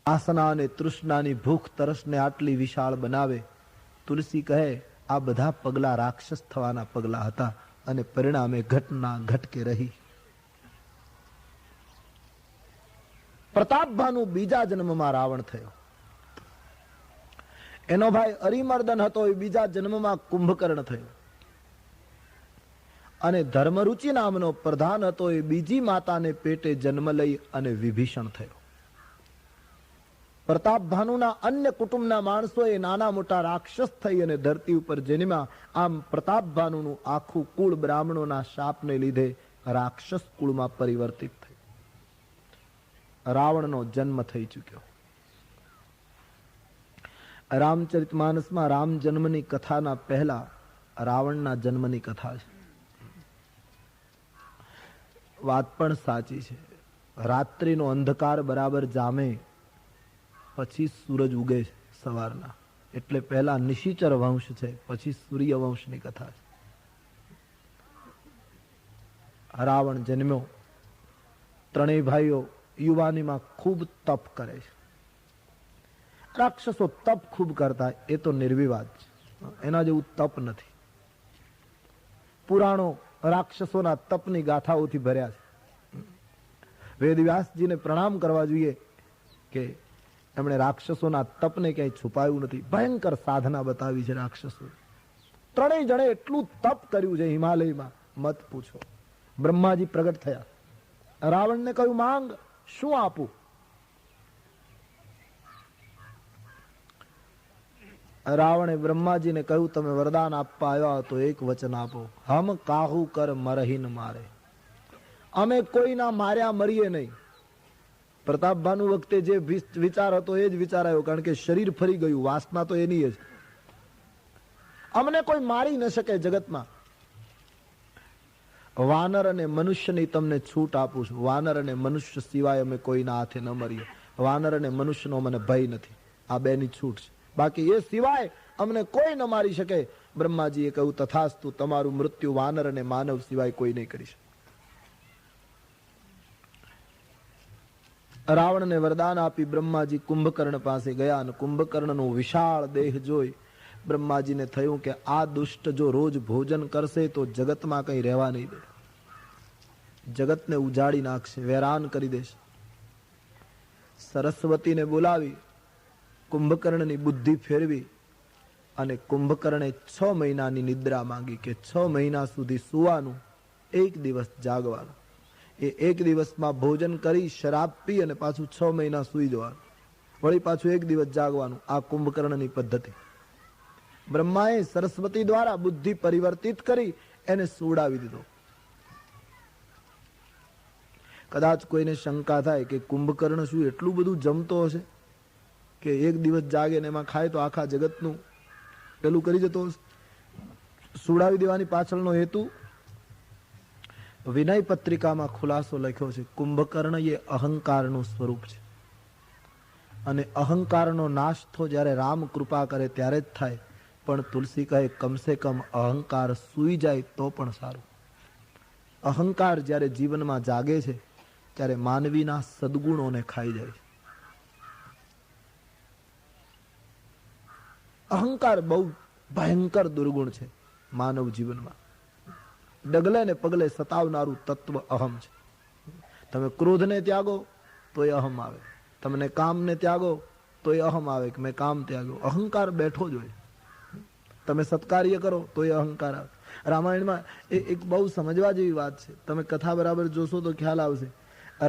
આસના અને તૃષ્ણાની ભૂખ તરસને આટલી વિશાળ બનાવે. તુલસી કહે આ બધા પગલા રાક્ષસ થવાના પગલા હતા અને પરિણામે ઘટના ઘટકે રહી. પ્રતાપભાનુ બીજા જન્મમાં રાવણ થયો. એનો ભાઈ અરિમર્દન હતો એ બીજા જન્મમાં કુંભકર્ણ થયો. અને ધર્મરુચિ નામનો પ્રધાન હતો એ બીજી માતાને પેટે જન્મ લઈ અને વિભીષણ થયો. પ્રતાપભાનુના અન્ય કુટુંબના માણસો એ નાના મોટા રાક્ષસ થઈ અને ધરતી ઉપર જન્મ્યા. આમ પ્રતાપભાનુનું આખું કુળ બ્રાહ્મણોના શાપને લીધે રાક્ષસ કુળમાં પરિવર્તિત થયું. રાવણનો જન્મ થઈ ચુક્યો. રામચરિતમાનસમાં રામ જન્મની કથાના પહેલા રાવણના જન્મની કથા છે. વાત પણ સાચી છે. રાત્રિનો અંધકાર બરાબર જામે પછી સૂરજ ઉગે છે સવારના. એટલે પહેલા નિશિચર વંશ છે, પછી સૂર્ય વંશની કથા છે. રાવણ જન્મ્યો. ત્રણેય ભાઈઓ યુવાનીમાં ખૂબ તપ કરે છે. રાક્ષસો તપ ખૂબ કરતા એ તો નિર્વિવાદ છે, એના જેવું તપ નથી. પુરાણો રાક્ષસોના તપની ગાથાઓથી ભર્યા છે. વેદવ્યાસજીને પ્રણામ કરવા જોઈએ કે એમણે રાક્ષસોના તપને ક્યાંય છુપાયું નથી. ભયંકર સાધના બતાવી છે રાક્ષસો. ત્રણેય જણે એટલું તપ કર્યું છે હિમાલયમાં, મત પૂછો. બ્રહ્માજી પ્રગટ થયા. રાવણને કહ્યું માંગ, શું આપું? રાવણે બ્રહ્માજીને કહ્યું તમે વરદાન આપવા આવ્યા તો એક વચન આપો. હમ કાહુ કર મરહીન મારે. અમે કોઈના માર્યા મરીએ નહીં. પ્રતાપભાનુ વખતે જે વિચાર હતો એ જ વિચાર આવ્યો, કારણ કે શરીર ફરી ગયું, વાસના તો એની જ. અમને કોઈ મારી ન શકે જગતમાં. વાનર અને મનુષ્યની તમને છૂટ આપું છું. વાનર અને મનુષ્ય સિવાય અમે કોઈના હાથે ન મરીએ. વાનર અને મનુષ્યનો મને ભય નથી. આ બેની છૂટ છે. બાકી એ સિવાય અમને કોઈ ન મારી શકે. બ્રહ્માજીએ કહ્યું તથાસ્તુ, તમારું મૃત્યુ વાનર અને માનવ સિવાય કોઈ નહીં કરી શકે. રાવણને વરદાન આપી બ્રહ્માજી કુંભકર્ણ પાસે ગયા અને કુંભકર્ણનો વિશાળ દેહ જોઈ બ્રહ્માજીને થયું કે આ દુષ્ટ જો રોજ ભોજન કરશે તો જગતમાં કઈ રહેવા નહીં દે. જગતને ઉજાડી નાખશે, વેરાન કરી દેશે. સરસ્વતીને બોલાવી કુંભકર્ણની બુદ્ધિ ફેરવી અને કુંભકર્ણે 6 મહિનાની નિદ્રા માંગી કે 6 મહિના સુધી સુવાનું, 1 દિવસ જાગવાનું. એ 1 દિવસમાં ભોજન કરી શરાબ પી અને પાછું 6 મહિના સુઈ જવાનું, વળી પાછું 1 દિવસ જાગવાનું. આ કુંભકર્ણની પદ્ધતિ. બ્રહ્માએ સરસ્વતી દ્વારા બુદ્ધિ પરિવર્તિત કરી એને સુવડાવી દીધો. કદાચ કોઈને શંકા થાય કે કુંભકર્ણ શું એટલું બધું જમતો હશે કે 1 દિવસ જાગે ને એમાં ખાય તો આખા જગતનું પેલું કરી જતો હશે. સુવડાવી દેવાની પાછળનો હેતુ વિનય પત્રિકામાં ખુલાસો લખ્યો છે. કુંભકર્ણ એ અહંકારનું સ્વરૂપ છે અને અહંકારનો નાશ તો જ્યારે રામ કૃપા કરે ત્યારે જ થાય. પણ તુલસી કહે કમસે કમ અહંકાર સૂઈ જાય તો પણ સારું. અહંકાર જ્યારે જીવનમાં જાગે છે ત્યારે માનવીના સદગુણોને ખાઈ જાય છે. અહંકાર બહુ ભયંકર દુર્ગુણ છે માનવ જીવનમાં. ડગલે ને પગલે સતાવનારું તત્વ અહમ છે. તમે ક્રોધને ત્યાગો તો એ અહમ આવે, તમને કામને ત્યાગો તો એ અહમ આવે કે મેં કામ ત્યાગો. અહંકાર બેઠો જ હોય. તમે સત્કાર્ય કરો તો એ અહંકાર આવે. રામાયણમાં એક બહુ સમજવા જેવી વાત છે. તમે કથા બરાબર જોશો તો ખ્યાલ આવશે.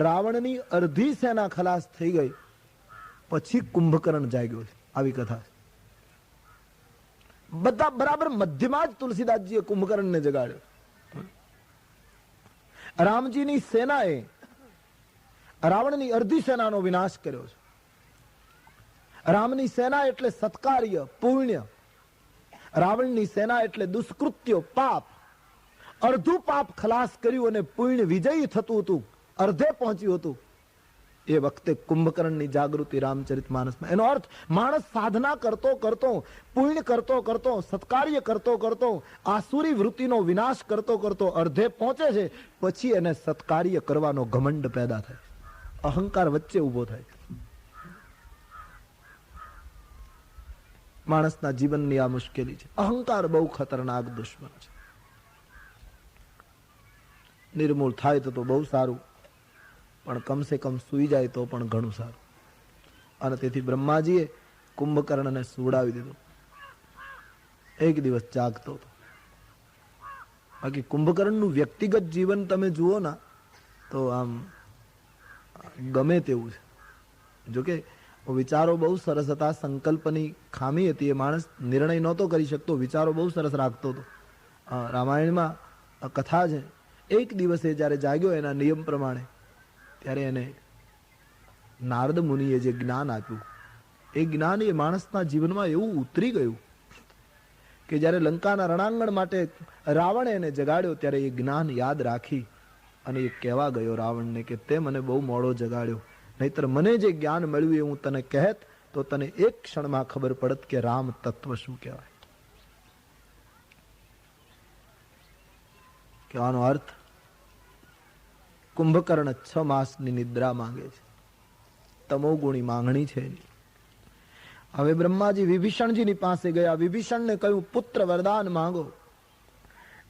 રાવણની અડધી સેના ખલાસ થઈ ગઈ પછી કુંભકર્ણ જાગ્યો છે. આવી કથા છે. બધા બરાબર મધ્યમાં જ તુલસીદાસજીએ કુંભકર્ણને જગાડ્યો. રામજીની સેનાએ રાવણની અડધી સેનાનો વિનાશ કર્યો છે. રામની સેના એટલે સત્કાર્ય, પુણ્ય. રાવણની સેના એટલે દુષ્કૃત્યો, પાપ. અડધું પાપ ખલાસ કર્યું અને પુણ્ય વિજયી થતું હતું, અર્ધે પહોંચ્યું હતું. એ વખતે કુંભકર્ણની જાગૃતિ રામચરિતમાનસમાં. એનો અર્થ માણસ સાધના કરતો કરતો, પુણ્ય કરતો કરતો, સત્કાર્ય કરતો કરતો, આસુરી વૃત્તિનો વિનાશ કરતો કરતો અર્ધે પહોંચે છે. પછી એને સત્કાર્ય કરવાનો ઘમંડ પેદા થાય, અહંકાર વચ્ચે ઉભો થાય. માણસના જીવનની આ મુશ્કેલી છે. અહંકાર બહુ ખતરનાક દુશ્મન છે. નિર્મૂળ થાય તો બહુ સારું, પણ કમસે કમ સૂઈ જાય તો પણ ઘણું સારું. અને તેથી બ્રહ્માજીએ કુંભકર્ણને સુવડાવી દીધો. એક દિવસ જાગતો હતો. બાકી કુંભકર્ણનું વ્યક્તિગત જીવન તમે જુઓ ના તો આમ ગમે તેવું છે. જોકે વિચારો બહુ સરસ હતા, સંકલ્પની ખામી હતી, એ માણસ નિર્ણય નહોતો કરી શકતો, વિચારો બહુ સરસ રાખતો હતો. રામાયણમાં કથા છે, એક દિવસે જ્યારે જાગ્યો એના નિયમ પ્રમાણે, ત્યારે એને નારદ મુનિએ જે જ્ઞાન આપ્યું, એ જ્ઞાન એ માણસના જીવનમાં એવું ઉતરી ગયું કે જ્યારે લંકાના રણાંગણ માટે રાવણે એને જગાડ્યો ત્યારે એ જ્ઞાન યાદ રાખી અને એ કહેવા ગયો રાવણને કે તે મને બહુ મોડો જગાડ્યો, નહીતર મને જે જ્ઞાન મળ્યું એ હું તને કહેત તો તને એક ક્ષણમાં ખબર પડત કે રામ તત્વ શું કહેવાય. કહેવાનો અર્થ, કુંભકર્ણ 6 માસની નિદ્રા માંગે છે, તમોગુણી માંગણી છે એની. હવે બ્રહ્માજી વિભીષણજીની પાસે ગયા. વિભીષણને કહ્યું પુત્ર વરદાન માંગો.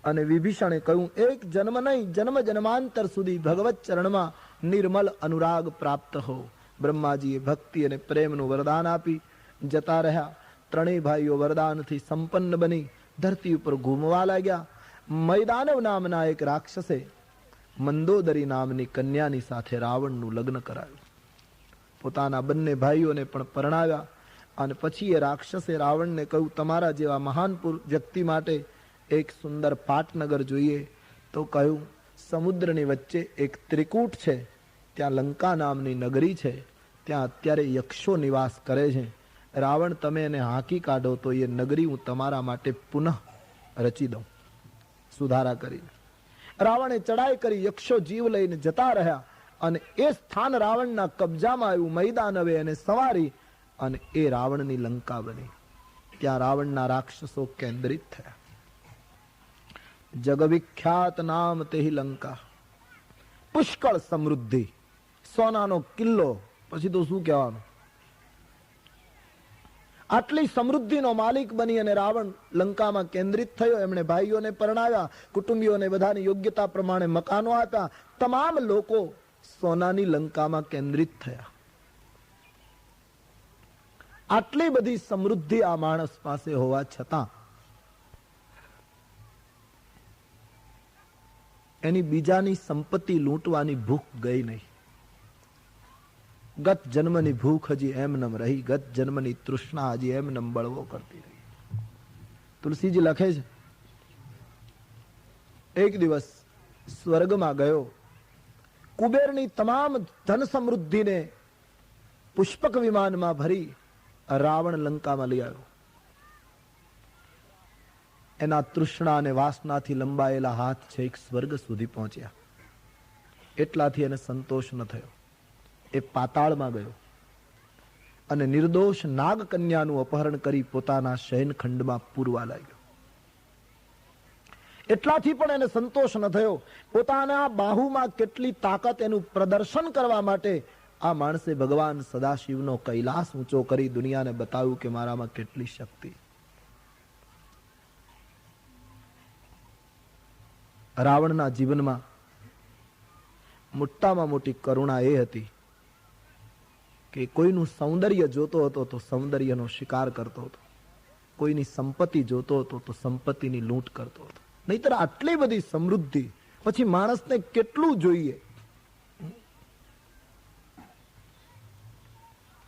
અને વિભીષણે કહ્યું એક જન્મ નહીં, જન્મ જન્માંતર સુધી ભગવત ચરણમાં નિર્મલ અનુરાગ પ્રાપ્ત હો. બ્રહ્માજીએ ભક્તિ અને પ્રેમનું વરદાન આપી જતા રહ્યા. ત્રણેય ભાઈઓ વરદાનથી સંપન્ન બની ધરતી ઉપર ઘૂમવા લાગ્યા. મૈદાનવ નામના એક રાક્ષસે મંદોદરી નામની કન્યાની સાથે રાવણનું લગ્ન કરાવ્યું. પોતાના બંને ભાઈઓને પણ પરણાવ્યા. અને પછી એ રાક્ષસે રાવણને કહ્યું તમારા જેવા મહાન વ્યક્તિ માટે એક સુંદર પાટનગર જોઈએ. તો કહ્યું સમુદ્રની વચ્ચે એક ત્રિકૂટ છે, ત્યાં લંકા નામની નગરી છે, ત્યાં અત્યારે યક્ષો નિવાસ કરે છે. રાવણ તમે એને હાંકી કાઢો તો એ નગરી હું તમારા માટે પુનઃ રચી દઉં, સુધારા કરી. રાવણે ચડાઈ કરી, યક્ષો જીવ લઈને જતા રહ્યા અને એ સ્થાન રાવણના કબજામાં આવ્યું. મૈદાનવે એને સવારી અને એ રાવણની લંકા બની. ત્યાં રાવણના રાક્ષસો કેન્દ્રિત થયા. જગવિખ્યાત નામ તેહી લંકા, પુષ્કળ સમૃદ્ધિ, સોનાનો કિલ્લો, પછી તો શું કહેવાનું. આટલી સમૃદ્ધિનો માલિક બની અને રાવણ લંકામાં કેન્દ્રિત થયો. એમણે ભાઈઓને પરણાવ્યા, કુટુંબીઓને બધાની યોગ્યતા પ્રમાણે મકાનો આપ્યા. તમામ લોકો સોનાની લંકામાં કેન્દ્રિત થયા. આટલી બધી સમૃદ્ધિ આ માણસ પાસે હોવા છતાં એની બીજાની સંપત્તિ લૂંટવાની ભૂખ ગઈ નહીં. ગત જન્મની ભૂખ હજી એમનેમ રહી, ગત જન્મની તૃષ્ણા હજી એમનેમ બળવો કરતી રહી. તુલસીજી લખે છે, એક દિવસ સ્વર્ગમાં ગયો, કુબેરની તમામ ધન સમૃદ્ધિને પુષ્પક વિમાનમાં ભરી રાવણ લંકામાં લઈ આવ્યો. એના તૃષ્ણા અને વાસનાથી લંબાયેલા હાથ છેક સ્વર્ગ સુધી પહોંચ્યા. એટલાથી એને સંતોષ ન થયો. એ પાતાળમાં ગયો અને નિર્દોષ નાગ કન્યાનું અપહરણ કરી પોતાના શયનખંડમાં પૂરવા લાગ્યો. એટલાથી પણ એને સંતોષ ન થયો. પોતાના બાહુમાં કેટલી તાકાત એનું પ્રદર્શન કરવા માટે આ માણસે ભગવાન સદાશિવનો કૈલાસ ઊંચો કરી દુનિયાને બતાવ્યું કે મારામાં કેટલી શક્તિ. રાવણના જીવનમાં મોટામાં મોટી કરુણા એ હતી કે કોઈનું સૌંદર્ય જોતો હતો તો સૌંદર્યનો શિકાર કરતો હતો, કોઈની સંપત્તિ જોતો હતો તો સંપત્તિની લૂંટ કરતો હતો. નહીતર આટલી બધી સમૃદ્ધિ પછી માણસને કેટલું જોઈએ?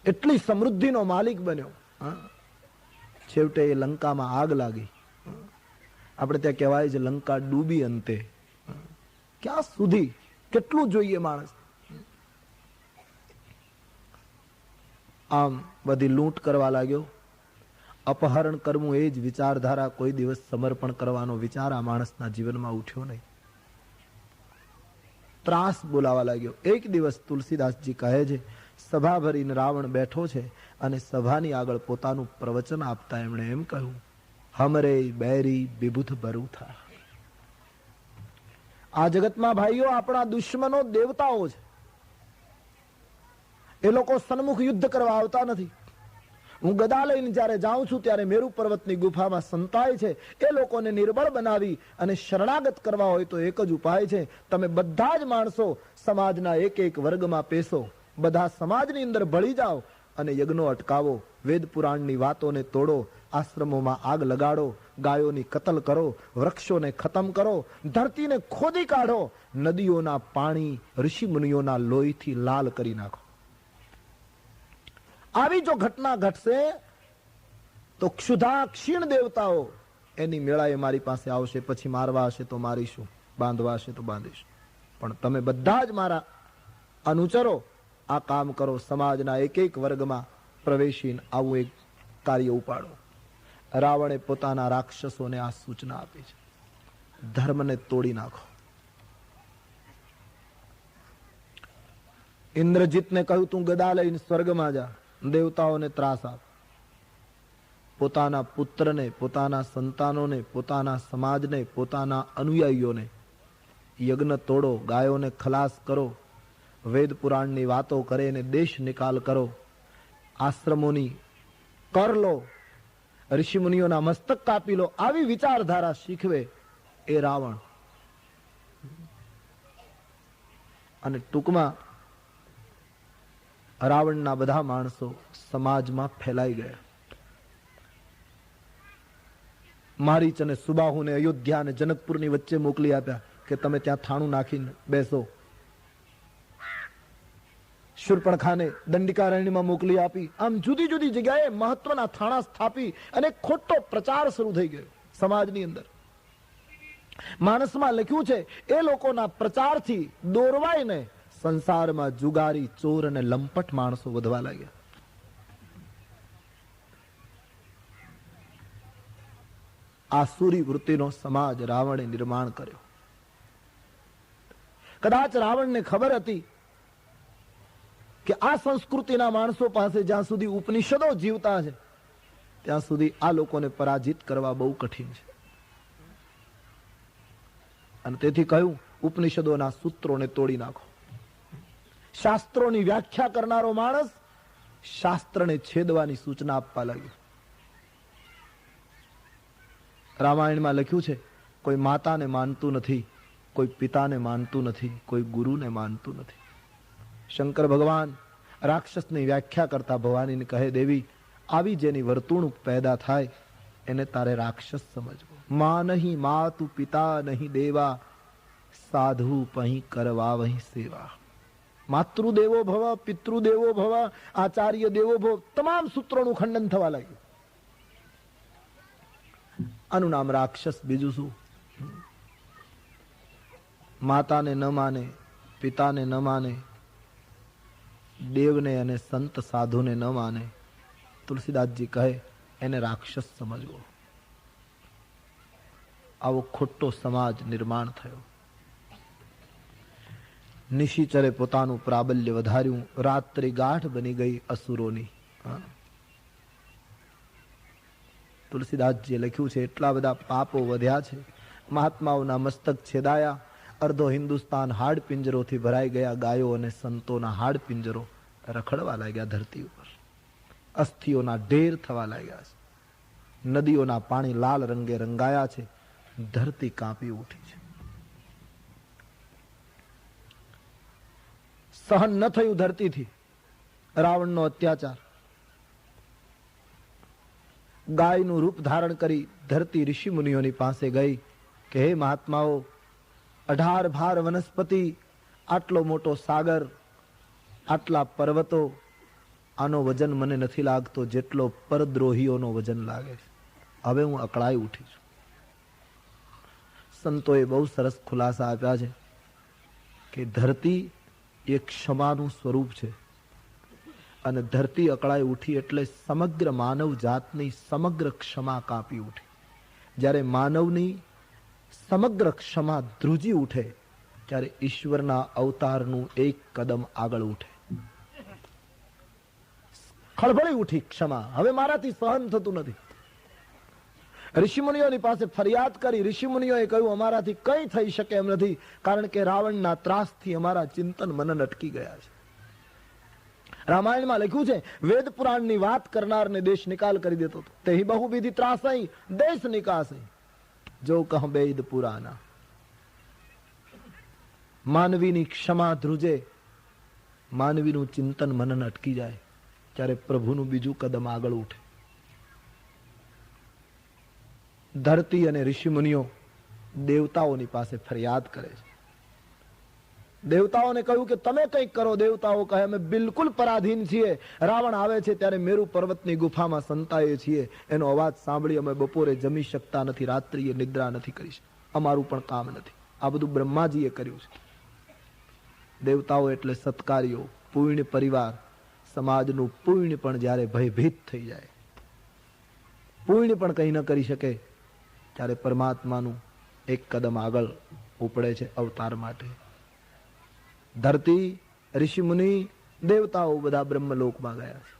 એટલી સમૃદ્ધિનો માલિક બન્યો. છેવટે એ લંકામાં આગ લાગી. આપણે ત્યાં કહેવાય છે લંકા ડૂબી અંતે. ક્યાં સુધી કેટલું જોઈએ માણસ? આમ બધી લૂંટ કરવા લાગ્યો. અપહરણ કરવું એ જ વિચારધારા, કોઈ દિવસ સમર્પણ કરવાનો વિચાર આ માણસના જીવનમાં ઉઠ્યો નહીં. ત્રાસ બોલાવા લાગ્યો. એક દિવસ તુલસીદાસજી કહે છે, સભા ભરીને રાવણ બેઠો છે અને સભાની આગળ પોતાનું પ્રવચન આપતા એમણે એમ કહ્યું, હમરે બેરી વિબુધ બરુથા. આ જગતમાં ભાઈઓ આપણા દુશ્મનો દેવતાઓ છે. એ લોકો સન્મુખ યુદ્ધ કરવા આવતા નથી. હું ગદા લઈને જ્યારે જાઉં છું ત્યારે મેરુ પર્વતની ગુફામાં સંતાય છે. એ લોકોને નિર્બળ બનાવી અને શરણાગત કરવા હોય તો એક જ ઉપાય છે, તમે બધા જ માણસો સમાજના એક એક વર્ગમાં પેસો, બધા સમાજની અંદર ભળી જાઓ અને યજ્ઞો અટકાવો, વેદ પુરાણની વાતોને તોડો, આશ્રમોમાં આગ લગાડો, ગાયોની કતલ કરો, વૃક્ષોને ખતમ કરો, ધરતીને ખોદી કાઢો, નદીઓના પાણી ઋષિ મુનિઓના લોહીથી લાલ કરી નાખો. આવી જો ઘટના ઘટશે તો ક્ષુધા ક્ષીણ દેવતાઓ એની મેળાએ મારી પાસે આવશે. પછી મારવા હશે તો મારીશું, બાંધવા હશે તો બાંધીશું, પણ તમે બધા જ મારા અનુચરો આ કામ કરો. સમાજના એક એક વર્ગમાં પ્રવેશીને આવું એક કાર્ય ઉપાડો. રાવણે પોતાના રાક્ષસોને આ સૂચના આપી છે, ધર્મને તોડી નાખો. ઇન્દ્રજીતને કહ્યું તું ગદા લઈને સ્વર્ગમાં જા, દેવતાઓને ત્રાસ આપ. પોતાના પુત્રને, પોતાના સંતાનોને, પોતાના સમાજને, પોતાના અનુયાયીઓને યજ્ઞ તોડો, ગાયોને ખલાસ કરો, વેદ પુરાણની વાતો કરે અને દેશ નિકાલ કરો, આશ્રમોની કર લો, ઋષિ મુનિઓના મસ્તક કાપી લો. આવી વિચારધારા શીખવે એ રાવણ. અને ટૂંકમાં રાવણના બધા માણસો સમાજમાં ફેલાઈ ગયા. મારીચ અને સુબાહુને અયોધ્યા અને જનકપુરની વચ્ચે મોકલી આપ્યા કે તમે ત્યાં થાણું નાખીને બેસો. શૂર્પણખાને દંડિકારણ્યમાં મોકલી આપી. આમ જુદી જુદી જગ્યાએ મહત્વના થાણા સ્થાપી અને ખોટો પ્રચાર શરૂ થઈ ગયો સમાજની અંદર. માનસમાં લખ્યું છે એ લોકોના પ્રચારથી દોરવાઈને સંસારમાં જુગારી, ચોર અને લંપટ માણસો વધવા લાગ્યા. આસુરી વૃત્તિનો સમાજ રાવણે નિર્માણ કર્યો. કદાચ રાવણને ખબર હતી કે આ સંસ્કૃતિના માણસો પાસે જ્યાં સુધી ઉપનિષદો જીવતા છે ત્યાં સુધી આ લોકોને પરાજિત કરવા બહુ કઠિન છે. અને તેથી કહ્યું, ઉપનિષદોના સૂત્રોને તોડી નાખો. શાસ્ત્રોની વ્યાખ્યા કરનારો માણસ શાસ્ત્રને છેદવાની સૂચના આપવા લાગ્યો. રામાયણમાં લખ્યું છે, કોઈ માતાને માનતું નથી, કોઈ પિતાને માનતું નથી, કોઈ ગુરુને માનતું નથી. શંકર ભગવાન રાક્ષસની વ્યાખ્યા કરતા ભવાનીને કહે, દેવી, આવી જેની વર્તુણુક પેદા થાય એને તારે રાક્ષસ સમજવો. માં નહીં માતુ પિતા નહીં દેવા, સાધુ પહી કરવા વહી સેવા. માતૃદેવો ભવ, પિતૃદેવો ભવ, આચાર્ય દેવો ભવ, તમામ સૂત્રોનું ખંડન થવા લાગ્યું. આનું નામ રાક્ષસ, બીજું શું? માતાને ન માને, પિતાને ન માને, દેવને અને સંત સાધુને ન માને, તુલસીદાસજી કહે એને રાક્ષસ સમજવો. આવો ખોટો સમાજ નિર્માણ થયો. નિશિચરે પોતાનું પ્રાબલ્ય વધાર્યું. રાત્રિ ગાઢ બની ગઈ અસુરોની. તુલસીદાસજીએ લખ્યું છે, એટલા બધા પાપો વધ્યા છે, મહાત્માઓના મસ્તક છેદાયા, અર્ધો હિન્દુસ્તાન હાડ પિંજરોથી ભરાઈ ગયા, ગાયો અને સંતોના હાડ પિંજરો રખડવા લાગ્યા ધરતી ઉપર, અસ્થિઓના ઢેર થવા લાગ્યા છે, નદીઓના પાણી લાલ રંગે રંગાયા છે, ધરતી કાંપી ઉઠી છે. સહન ન થયું ધરતીથી રાવણનો અત્યાચાર. ગાયનું રૂપ ધારણ કરી ધરતી ઋષિ મુનિઓની પાસે ગઈ કે હે મહાત્માઓ, 18 ભાર વનસ્પતિ, આટલો મોટો સાગર, આટલા પર્વતો, આનો વજન મને નથી લાગતો જેટલો પરદ્રોહીઓનો વજન લાગે છે. હવે હું અકળાઈ ઉઠી છું. સંતોએ બહુ સરસ ખુલાસા આપ્યા છે કે ધરતી એ ક્ષમાનું સ્વરૂપ છે અને ધરતી અકળાઈ ઉઠી એટલે સમગ્ર માનવ જાતની સમગ્ર ક્ષમા કાપી ઉઠી. જ્યારે માનવની સમગ્ર ક્ષમા ધ્રુજી ઉઠે ત્યારે ઈશ્વરના અવતારનું એક કદમ આગળ ઉઠે. ખળભળી ઉઠી ક્ષમા. હવે મારાથી સહન થતું નથી. ઋષિમુનિઓની પાસે ફરિયાદ કરી. ઋષિમુનિઓએ કહ્યું, અમારાથી કંઈ થઈ શકે એમ નથી, કારણ કે રાવણના ત્રાસથી અમારા ચિંતન મનન અટકી ગયા છે. રામાયણમાં લખ્યું છે, વેદ પુરાણની વાત કરનારને દેશ નિકાલ કરી દેતો હતો. તે બહુવિધિ ત્રાસઈ દેશ નિકાસઈ જો કહ વેદ પુરાના. માનવીની ક્ષમા ધ્રુજે, માનવીનું ચિંતન મનન અટકી જાય ત્યારે પ્રભુનું બીજું કદમ આગળ ઉઠે. ધરતી અને ઋષિમુનિઓ દેવતાઓની પાસે ફરિયાદ કરે છે. દેવતાઓને કહ્યું કે તમે કંઈક કરો. દેવતાઓ કહે અમે બિલકુલ પરાધીન છીએ. રાવણ આવે છે ત્યારે મેરુ પર્વતની ગુફામાં સંતાઈએ છીએ. એનો અવાજ સાંભળી અમે બપોરે જમી શકતા નથી, રાત્રિએ નિદ્રા નથી કરી શકતા, અમારું પણ કામ નથી. આ બધું બ્રહ્માજીએ કર્યું છે. દેવતાઓ એટલે સત્કાર્યો, પુણ્ય પરિવાર. સમાજનું પુણ્ય પણ જ્યારે ભયભીત થઈ જાય, પુણ્ય પણ કંઈ ન કરી શકે, ત્યારે પરમાત્માનું એક કદમ આગળ ઉપડે છે અવતાર માટે. ધરતી, ઋષિમુનિ, દેવતાઓ બધા બ્રહ્મલોકમાં ગયા છે.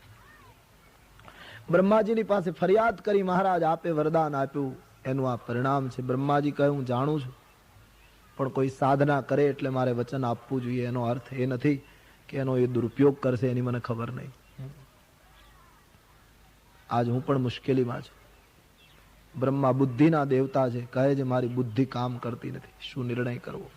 બ્રહ્માજીની પાસે ફરિયાદ કરી, મહારાજ આપે વરદાન આપ્યું, એનું આ પરિણામ છે. બ્રહ્માજી કહે હું જાણું છું, પણ કોઈ સાધના કરે એટલે મારે વચન આપવું જોઈએ. એનો અર્થ એ નથી કે એનો એ દુરુપયોગ કરશે, એની મને ખબર નહીં. આજ હું પણ મુશ્કેલીમાં છું. બ્રહ્મા બુદ્ધિના દેવતા છે, કહે છે મારી બુદ્ધિ કામ કરતી નથી, શું નિર્ણય કરવો?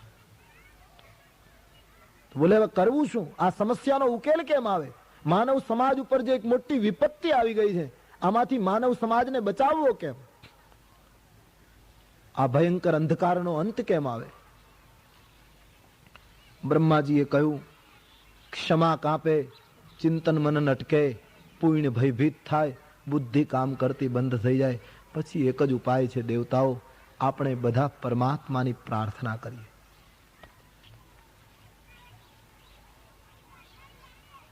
બોલે હવે કરવું શું? આ સમસ્યાનો ઉકેલ કેમ આવે? માનવ સમાજ ઉપર જે એક મોટી વિપત્તિ આવી ગઈ છે, આમાંથી માનવ સમાજને બચાવવો કેમ? આ ભયંકર અંધકારનો અંત કેમ આવે? બ્રહ્માજીએ કહ્યું, ક્ષમા કાપે, ચિંતન મનન અટકે, પુણ્ય ભયભીત થાય, બુદ્ધિ કામ કરતી બંધ થઈ જાય, પછી એક જ ઉપાય છે દેવતાઓ, આપણે બધા પરમાત્માની પ્રાર્થના કરીએ.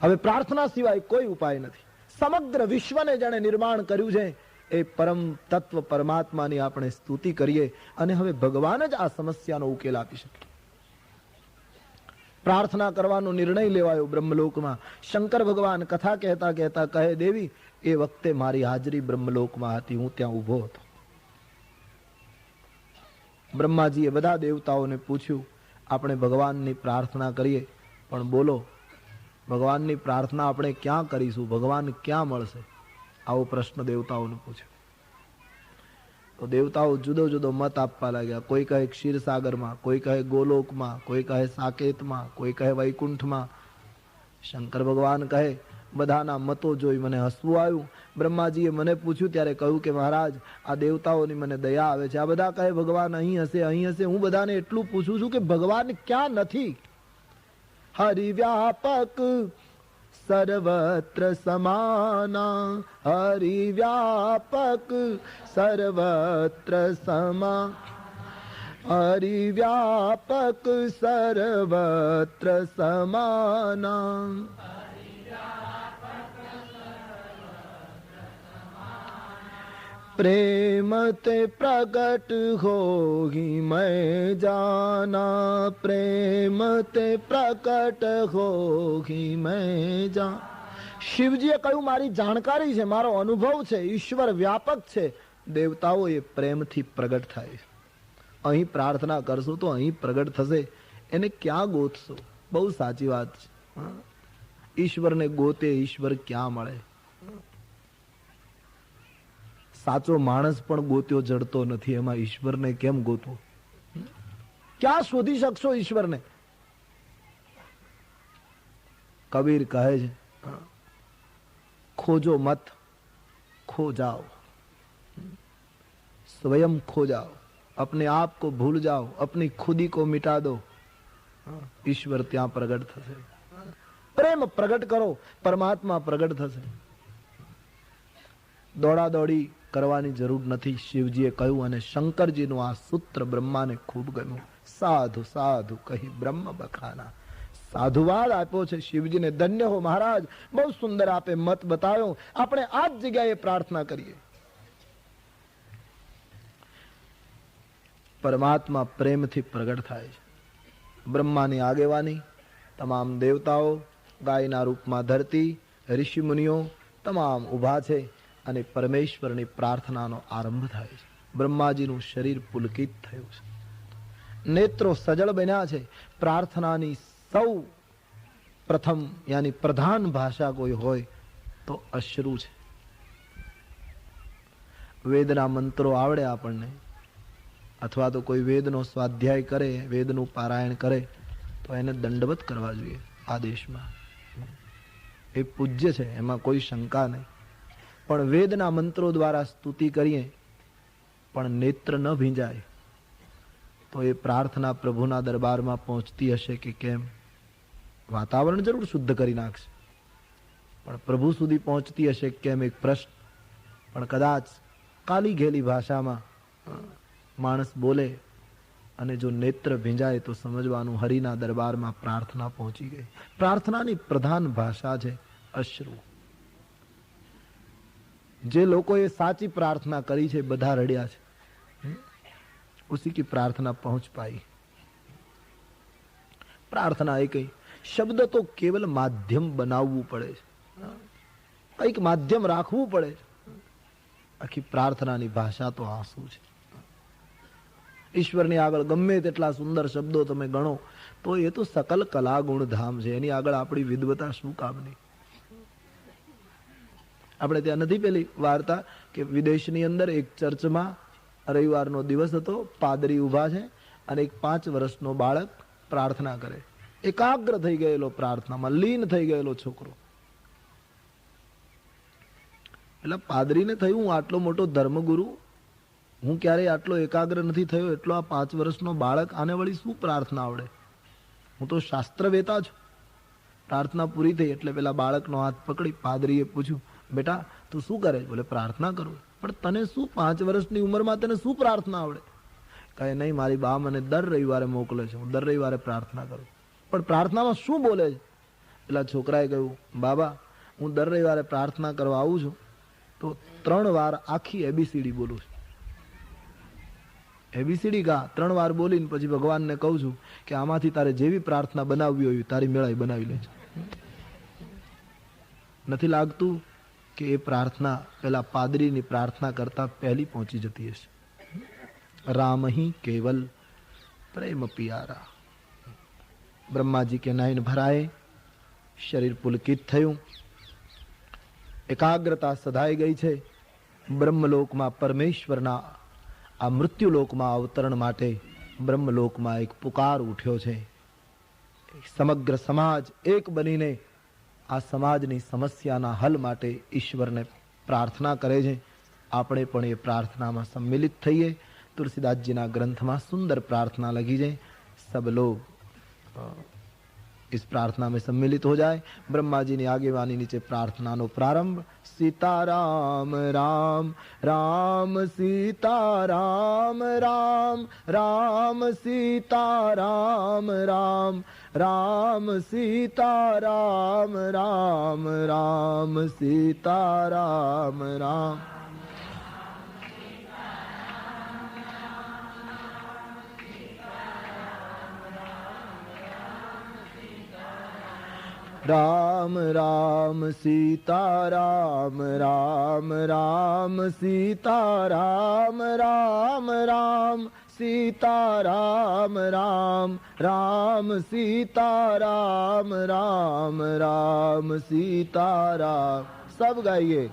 હવે પ્રાર્થના સિવાય કોઈ ઉપાય નથી. સમગ્ર વિશ્વને જેણે નિર્માણ કર્યું છે એ પરમ તત્વ પરમાત્માની આપણે સ્તુતિ કરીએ અને હવે ભગવાન જ આ સમસ્યાનો ઉકેલ આપી શકે. પ્રાર્થના કરવાનો નિર્ણય લેવાયો બ્રહ્મલોકમાં. શંકર ભગવાન કથા કહેતા કહેતા કહે, દેવી એ વખતે મારી હાજરી બ્રહ્મલોકમાં હતી, હું ત્યાં ઉભો હતો. બ્રહ્માજીએ બધા દેવતાઓને પૂછ્યું, આપણે ભગવાનની પ્રાર્થના કરીએ, પણ બોલો ભગવાનની પ્રાર્થના આપણે ક્યાં કરીશું? ભગવાન ક્યાં મળશે? આવો પ્રશ્ન દેવતાઓને પૂછ્યો. તો દેવતાઓ જુદો જુદો મત આપવા લાગ્યા. કોઈ કહે ક્ષીરસાગરમાં, કોઈ કહે ગોલોકમાં, કોઈ કહે સાકેતમાં, કોઈ કહે વૈકુંઠમાં. શંકર ભગવાન કહે, બધાના મતો જોઈ મને હસવું આવ્યું. બ્રહ્માજીએ મને પૂછ્યું ત્યારે કહ્યું કે મહારાજ આ દેવતાઓની મને દયા આવે છે. આ બધા કહે ભગવાન અહીં હશે, અહીં હશે. હું બધાને એટલું પૂછું છું કે ભગવાન ક્યાં નથી? હરિવ્યાપક સર્વત્ર સમાના, હરિવ્યાપક સર્વત્ર સમા, હરિવ્યાપક સર્વત્ર સમાના. प्रेम ते प्रगट होगी मैं जाना, प्रेम ते प्रगट होगी मैं जान. શિવજીએ કહ્યું મારી જાણકારી છે, મારો અનુભવ છે, ઈશ્વર વ્યાપક છે. દેવતાઓ એ પ્રેમથી પ્રગટ થાય. અહીં પ્રાર્થના કરશો તો અહીં પ્રગટ થશે. એને ક્યાં ગોતશો? બહુ સાચી વાત છે. ઈશ્વરને ગોતે ઈશ્વર ક્યાં મળે? સાચો માણસ પણ ગોત્યો જડતો નથી, એમાં ઈશ્વરને કેમ ગોતવો? ક્યાં શોધી શકશો ઈશ્વરને? કબીર કહે છે, खोजो मत खो जाओ, स्वयं खो जाओ, अपने आप को भूल जाओ, अपनी खुदी को मिटा दो, ईश्वर ત્યાં પ્રગટ થશે. પ્રેમ પ્રગટ કરો, પરમાત્મા પ્રગટ થશે. દોડા દોડી કરવાની જરૂર નથી, શિવજીએ કહ્યું. અને શંકરજીનું આ સૂત્ર બ્રહ્માને ખૂબ ગમ્યું. સાધુ સાધુ કહી બ્રહ્મ બખાના. સાધુવાદ આપ્યો છે શિવજીને. ધન્ય હો મહારાજ, બહુ સુંદર આપે મત બતાવ્યો. આપણે આ જ જગ્યાએ પ્રાર્થના કરીએ. પરમાત્મા પ્રેમથી પ્રગટ થાય છે. બ્રહ્માની આગેવાની, તમામ દેવતાઓ, ગાયના રૂપમાં ધરતી, ઋષિ મુનિઓ તમામ ઉભા છે અને પરમેશ્વરની પ્રાર્થનાનો આરંભ થાય છે. બ્રહ્માજીનું શરીર પુલકિત થયું છે, નેત્રો સજળ બન્યા છે. પ્રાર્થનાની સૌ પ્રથમ યાની પ્રધાન ભાષા કોઈ હોય તો અશ્રુ છે. વેદના મંત્રો આવડે આપણને, અથવા તો કોઈ વેદનો સ્વાધ્યાય કરે, વેદનું પારાયણ કરે, તો એને દંડવત કરવા જોઈએ આ દેશમાં. એ પૂજ્ય છે, એમાં કોઈ શંકા નહીં. પણ વેદના મંત્રો દ્વારા સ્તુતિ કરીએ પણ નેત્ર ન ભીંજાય તો એ પ્રાર્થના પ્રભુના દરબારમાં પહોંચતી હશે કે કેમ? વાતાવરણ જરૂર શુદ્ધ કરી નાખશે, પણ પ્રભુ સુધી પહોંચતી હશે કેમ? એક પ્રશ્ન. પણ કદાચ કાલી ઘેલી ભાષામાં માણસ બોલે અને જો નેત્ર ભીંજાય તો સમજવાનું હરિના દરબારમાં પ્રાર્થના પહોંચી ગઈ. પ્રાર્થનાની પ્રધાન ભાષા છે અશ્રુ. જે લોકોએ સાચી પ્રાર્થના કરી છે બધા રડ્યા છે. ઉસી કી પ્રાર્થના પહોંચ પાઈ. પ્રાર્થના એ કઈ શબ્દ તો કેવલ માધ્યમ બનાવવું પડે છે, કઈક માધ્યમ રાખવું પડે છે. આખી પ્રાર્થનાની ભાષા તો આંસુ છે. ઈશ્વરની આગળ ગમે તેટલા સુંદર શબ્દો તમે ગણો તો એ તો સકલ કલા ગુણ ધામ છે. એની આગળ આપણી વિદ્વતા શું કામની? આપણે ત્યાં નથી પેલી વાર્તા કે વિદેશની અંદર એક ચર્ચમાં રવિવારનો દિવસ હતો, પાદરી ઉભા છે અને એક 5 વર્ષનો બાળક પ્રાર્થના કરે. એકાગ્ર થઈ ગયેલો, પ્રાર્થનામાં લીન થઈ ગયેલો છોકરો. એટલે પાદરીને થયું, હું આટલો મોટો ધર્મગુરુ, હું ક્યારેય આટલો એકાગ્ર નથી થયો, એટલો આ 5 વર્ષનો બાળક, આને વળી શું પ્રાર્થના આવડે? હું તો શાસ્ત્ર વેતા છું. પ્રાર્થના પૂરી થઈ એટલે પેલા બાળકનો હાથ પકડી પાદરીએ પૂછ્યું, બેટા તું શું કરે? બોલે પ્રાર્થના કરું. પણ તને શું 5 વર્ષની ઉંમરમાં તને શું પ્રાર્થના આવડે? કહે નહીં, મારી બા મને દર રવિવારે મોકલે છે, હું દર રવિવારે પ્રાર્થના કરું. પણ પ્રાર્થનામાં શું બોલે છે? પેલા છોકરાએ કહ્યું, બાબા હું દર રવિવારે પ્રાર્થના કરવા આવું છું તો 3 વાર આખી એબીસીડી બોલું છું. એબીસીડી કા 3 વાર બોલીને પછી ભગવાનને કહું છું કે આમાંથી તારે જેવી પ્રાર્થના બનાવવી હોય તારી મેળાઈ બનાવી લેજો. નથી લાગતું કે એ પ્રાર્થના પેલા પાદરીની પ્રાર્થના કરતા પહેલી પહોંચી જતી હશે? રામ હી કેવલ પ્રેમ પિયારા. બ્રહ્માજી કે નયન ભરાએ, શરીર પુલકિત થયું, એકાગ્રતા સધાઈ ગઈ છે. બ્રહ્મલોકમાં પરમેશ્વરના આ મૃત્યુલોકમાં અવતરણ માટે બ્રહ્મલોકમાં એક પુકાર ઉઠ્યો છે. સમગ્ર સમાજ એક બનીને આ સમાજની સમસ્યાના હલ માટે ઈશ્વરને પ્રાર્થના કરે છે. આપણે પણ એ પ્રાર્થનામાં सम्मिलित થઈએ. तुलसीदास ग्रंथમાં सुंदर प्रार्थना लगी है, सब लोग इस प्रार्थना में सम्मिलित हो जाए. ब्रह्मा जी ने आगेवानी नीचे प्रार्थना नो प्रारंभ. सीताराम राम राम सीताराम राम राम सीताराम राम राम सीताराम राम राम सीताराम राम. राम राम सीताराम राम राम सीताराम राम राम सीताराम राम राम सीताराम राम राम सीताराम. सब गाइए.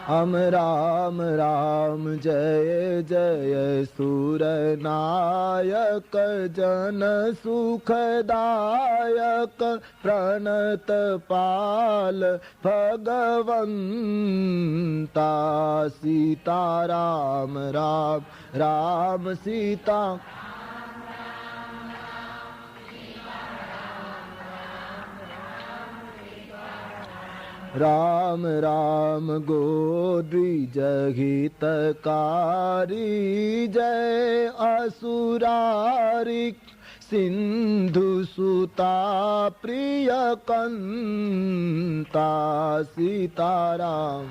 हम राम राम जय जय सुर नायक जन सुखदायक प्रणत पाल भगवंता. सीताराम राम राम सीता राम राम गोद्विज हितकारी जय असुरारिक सिंधु सुता प्रिय कंता. सीताराम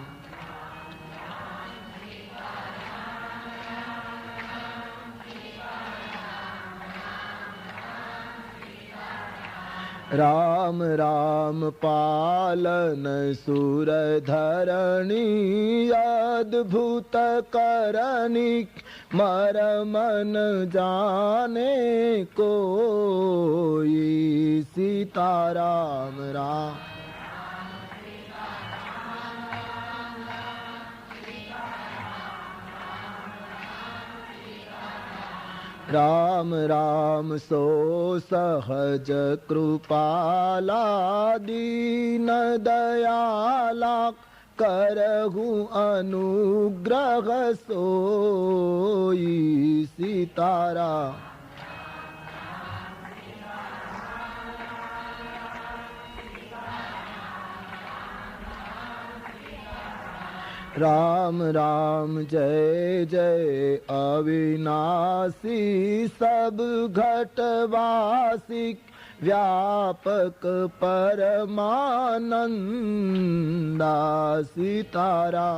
राम राम पालन सुर धरणी अद्भुत करणी मरम न जाने कोई सीताराम राम राम राम सो सहज कृपाला दीन दयाला करहु अनुग्रह सोई सीतारा राम राम जय जय अविनाशी सब घटवासी व्यापक परमानंदा सीतारा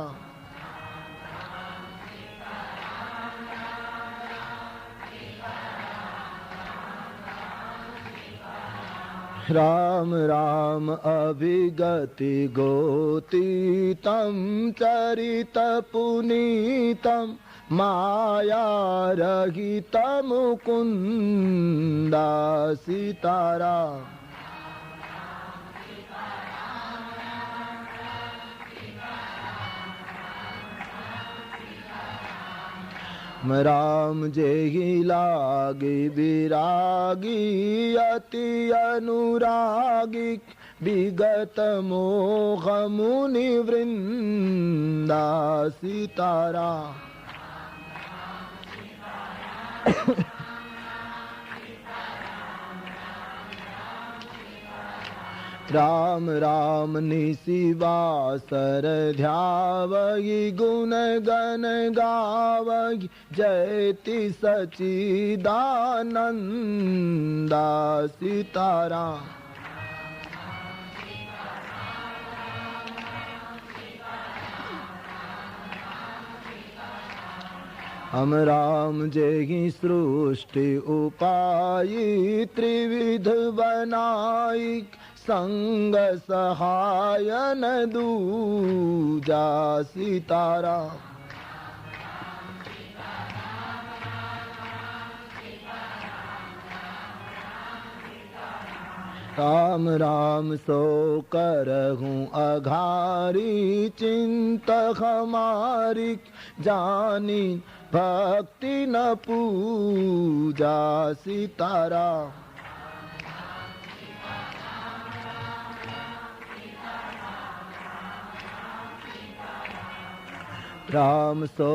राम राम अभिगति गोतीतम चरित पुनीतम माया रहित मुकुंदा सीतारा राम जेहि लागी विरागी अति अनुरागी विगत मोह मुनि वृंदा सीतारा राम राम निशिवासर ध्यावहि गुण गण गावहि जयति सचिदानंदा सीताराम हम राम जेहि सृष्टि उपायी त्रिविध बनाई संग सहायन दूजा सीतारा राम राम सो करहूँ अघारी चिंत हमारी जानी भक्ति न पूजा सीतारा राम सो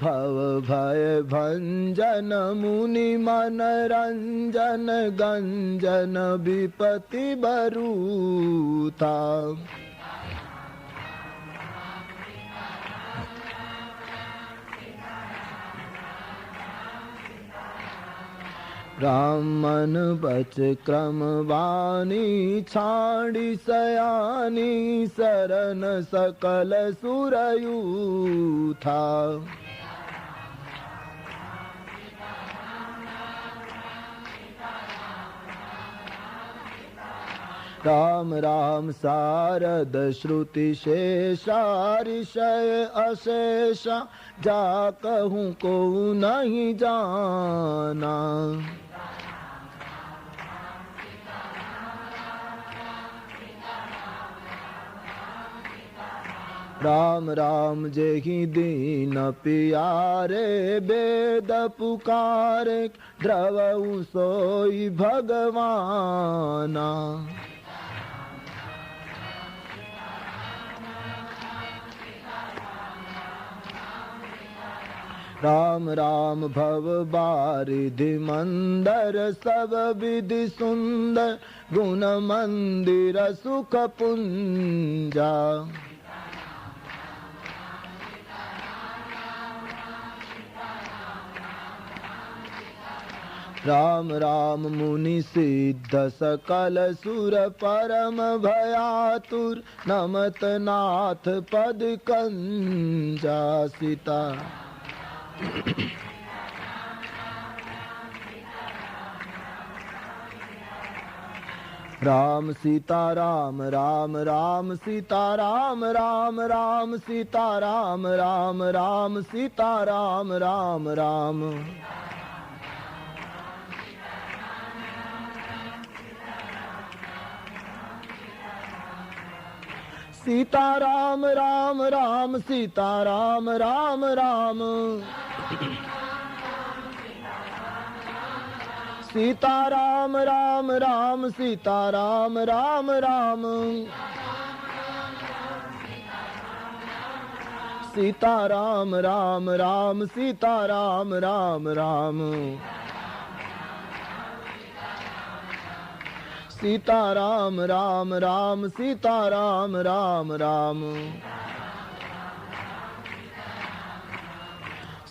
भव भय भंजन मुनि मन रंजन गंजन विपति बरूथा ब्राह्मण बच क्रम वाणी छाड़ी सयानी शरण सकल सुरयूथा राम राम शारद श्रुति शेषा ऋषय अशेषा जा कहूँ को नहीं जाना राम राम जेहि दीन पियारे वेद पुकारे द्रवऊ सोई भगवाना राम राम भव बारिधि मंदर सब विधि सुंदर गुण मंदिर सुख पुंजा राम राम मुनि सिद्ध सकल सुर परम भयातुर नमत नाथ पद कंजा सीता राम सीता राम राम राम सीता राम राम राम सीता राम राम राम सीता राम राम राम सीता राम राम राम सीता राम राम राम सीता राम राम राम सीता राम राम राम सीता राम राम राम सीता राम राम राम सीता राम राम राम सीता राम राम राम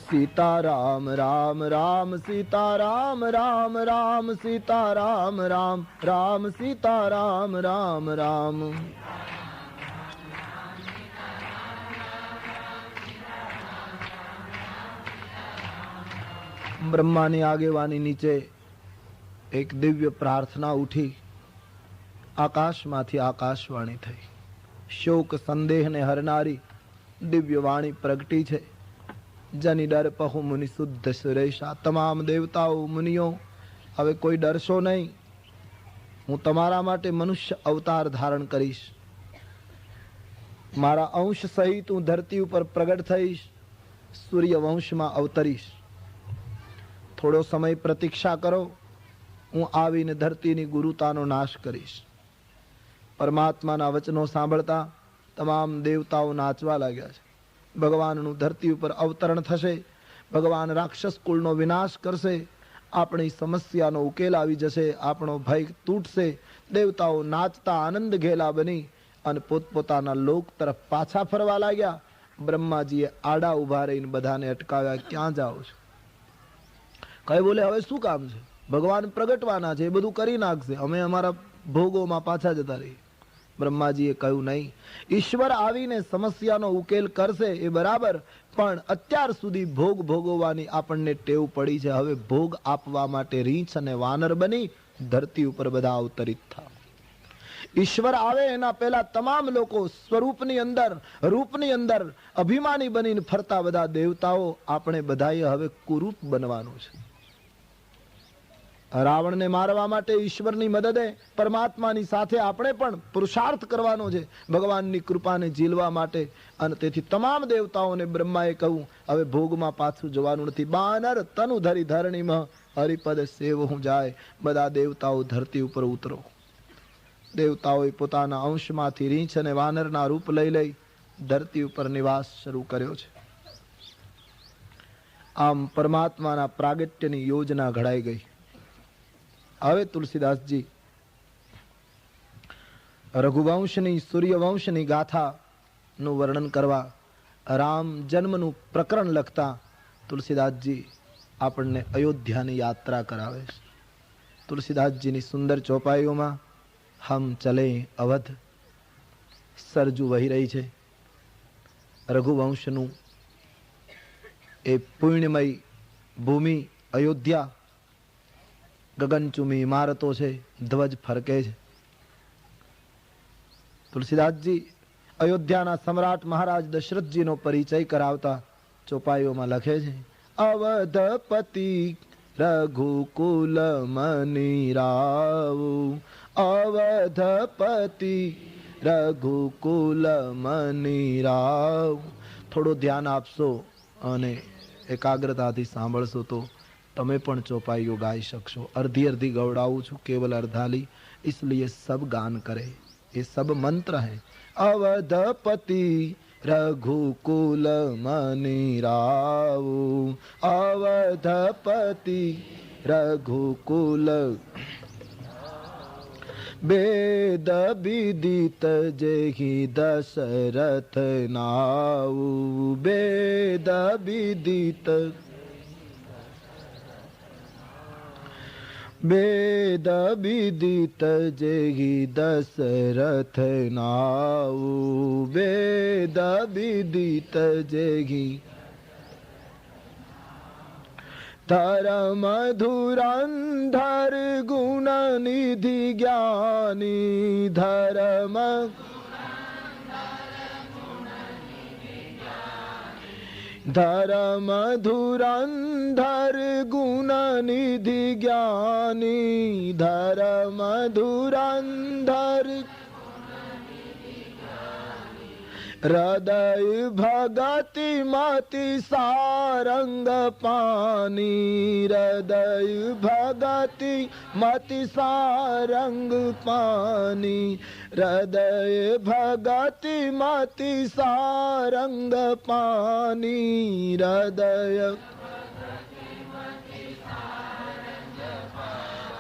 सीता राम राम राम सीता राम राम राम सीता राम राम राम सीता राम राम राम બ્રહ્માની આગેવાની નીચે એક દિવ્ય પ્રાર્થના ઉઠી. આકાશમાંથી આકાશવાણી થઈ. શોક સંદેહને હરનારી દિવ્ય વાણી પ્રગટી છે. જની ડર પહુ મુનિ શુદ્ધ સુરેશા. તમામ દેવતાઓ મુનિઓ હવે કોઈ ડરશો નહીં. હું તમારા માટે મનુષ્ય અવતાર ધારણ કરીશ. મારા અંશ સહિત હું ધરતી ઉપર પ્રગટ થઈશ. સૂર્ય વંશમાં અવતરીશ. થોડો સમય પ્રતીક્ષા કરો. હું આવીને ધરતીની ગુરુતાનો નાશ કરીશ. પરમાત્માના વચનો સાંભળતા તમામ દેવતાઓ નાચવા લાગ્યા છે. ભગવાનનું ધરતી ઉપર અવતરણ થશે. ભગવાન રાક્ષસ કુળનો વિનાશ કરશે. આપણી સમસ્યાનો ઉકેલ આવી જશે. આપણો ભય તૂટશે. દેવતાઓ નાચતા આનંદ ઘેલા બની અને પોતપોતાના લોક તરફ પાછા ફરવા લાગ્યા. બ્રહ્માજીએ આડા ઉભા રહીને બધાને અટકાવ્યા. ક્યાં જાઓ છો? કઈ બોલે હવે શું કામ છે? ભગવાન પ્રગટવાના છે, એ બધું કરી નાખશે. અમે અમારા ભોગોમાં પાછા જતા રહીએ. બ્રહ્માજીએ કહ્યું નહીં, ઈશ્વર આવીને સમસ્યાનો ઉકેલ કરશે એ બરાબર, પણ અત્યાર સુધી ભોગ ભોગવવાની આપણને ટેવ પડી છે. હવે ભોગ આપવા માટે રીંછ અને વાનર બની ધરતી ઉપર બધા અવતરિત થા. ઈશ્વર આવે એના પહેલા તમામ લોકો સ્વરૂપની અંદર, રૂપની અંદર અભિમાની બનીને ફરતા બધા દેવતાઓ, આપણે બધાએ હવે કુરૂપ બનવાનું છે. રાવણને મારવા માટે ઈશ્વરની મદદે પરમાત્માની સાથે આપણે પણ પુરુષાર્થ કરવાનો છે ભગવાનની કૃપાને ઝીલવા માટે. અને તેથી તમામ દેવતાઓને બ્રહ્માએ કહ્યું, હવે ભોગમાં પાછું જવાનું નથી. બાનર તનુ ધરી ધરણીમાં હરિપદ સેવહું જાય. બધા દેવતાઓ ધરતી ઉપર ઉતરો. દેવતાઓએ પોતાના અંશમાંથી રીંછ અને વાનરના રૂપ લઈ લઈ ધરતી ઉપર નિવાસ શરૂ કર્યો છે. આમ પરમાત્માના પ્રાગટ્યની યોજના ઘડાઈ ગઈ. હવે તુલસીદાસજી રઘુવંશની, સૂર્યવંશની ગાથાનું વર્ણન કરવા, રામ જન્મનું પ્રકરણ લખતા તુલસીદાસજી આપણને અયોધ્યાની યાત્રા કરાવે છે. તુલસીદાસજીની સુંદર ચોપાઈઓમાં હમ ચલે અવધ સરજુ વહી રહી છે. રઘુવંશનું એ પુણ્યમય ભૂમિ અયોધ્યા, ગગનચુમી ઇમારતો છે, ધ્વજ ફરકે છે. તુલસીદાસજી અયોધ્યાના સમ્રાટ મહારાજ દશરથજીનો પરિચય કરાવતા ચોપાઈઓમાં લખે છે, અવધપતિ રઘુકુલ મનિ રાવ, અવધપતિ રઘુકુલ મનિ રાવ. થોડું ધ્યાન આપશો અને એકાગ્રતાથી સાંભળશો તો તમે પણ ચોપાઈઓ ગાઈ શકશો. અર્ધી અર્ધી ગવડાવું છું, કેવલ અર્ધાલી, इसलिए सब गान करे. ये सब मंत्र हैं. अवधपति रघुकुल मनि राव, अवधपति रघुकुल वेद विदित जेहि दशरथ नाव, वेद विदित वेद विदित जेहि दशरथ नाव, वेद विदित जेहि ધર્મ ધુરંધર ગુણ નિધિ જ્ઞાની ધર્મ ધર્મ ધુરંધર ગુણ નિધિ જ્ઞાની ધર્મ ધુરંધર હૃદય ભગતિ મતિ સારંગ પાની હૃદય ભગતિ મતિ સારંગ પાની હૃદય ભગતિ મતિ સારંગ પાની હૃદય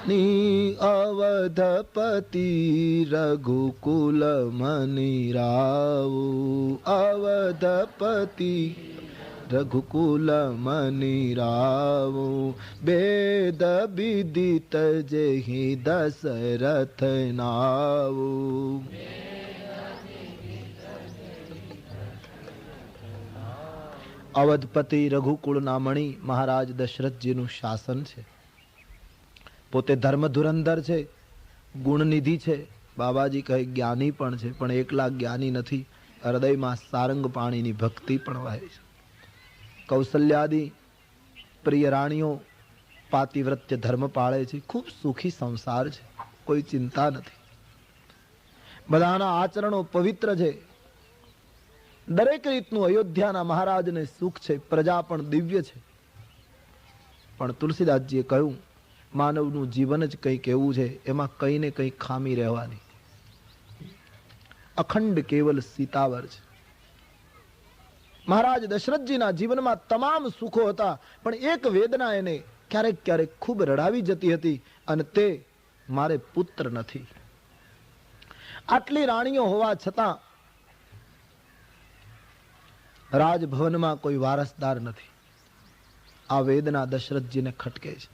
ની અવધપતિ રઘુકુલ મની રાવ અવધપતિ રઘુકુલ મની રાવ વેદ વિદિત જેહી દશરથ નાવ અવધપતિ રઘુકુળના મણી મહારાજ દશરથજીનું શાસન છે. પોતે ધર્મ ધુરંધર છે, ગુણનિધિ છે, બાબાજી કહે જ્ઞાની પણ છે, પણ એકલા જ્ઞાની નથી, હૃદયમાં સારંગ પાણીની ભક્તિ પણ વહે છે. કૌશલ્યાદિ પ્રિય રાણીઓ પાતિવ્રત્ય ધર્મ પાળે છે, ખૂબ સુખી સંસાર છે, કોઈ ચિંતા નથી, બધાના આચરણો પવિત્ર છે, દરેક રીતનું અયોધ્યાના મહારાજને સુખ છે, પ્રજા પણ દિવ્ય છે. પણ તુલસીદાસજીએ કહ્યું માનવનું જીવન જ કંઈક એવું છે, એમાં કંઈ ને કંઈ ખામી રહેવાની. અખંડ કેવલ સીતાવર છે. મહારાજ દશરથજીના જીવનમાં તમામ સુખો હતા, પણ એક વેદના એને ક્યારેક ક્યારેક ખૂબ રડાવી જતી હતી, અને તે મારે પુત્ર નથી. આટલી રાણીઓ હોવા છતાં રાજભવનમાં કોઈ વારસદાર નથી. આ વેદના દશરથજીને ખટકે છે.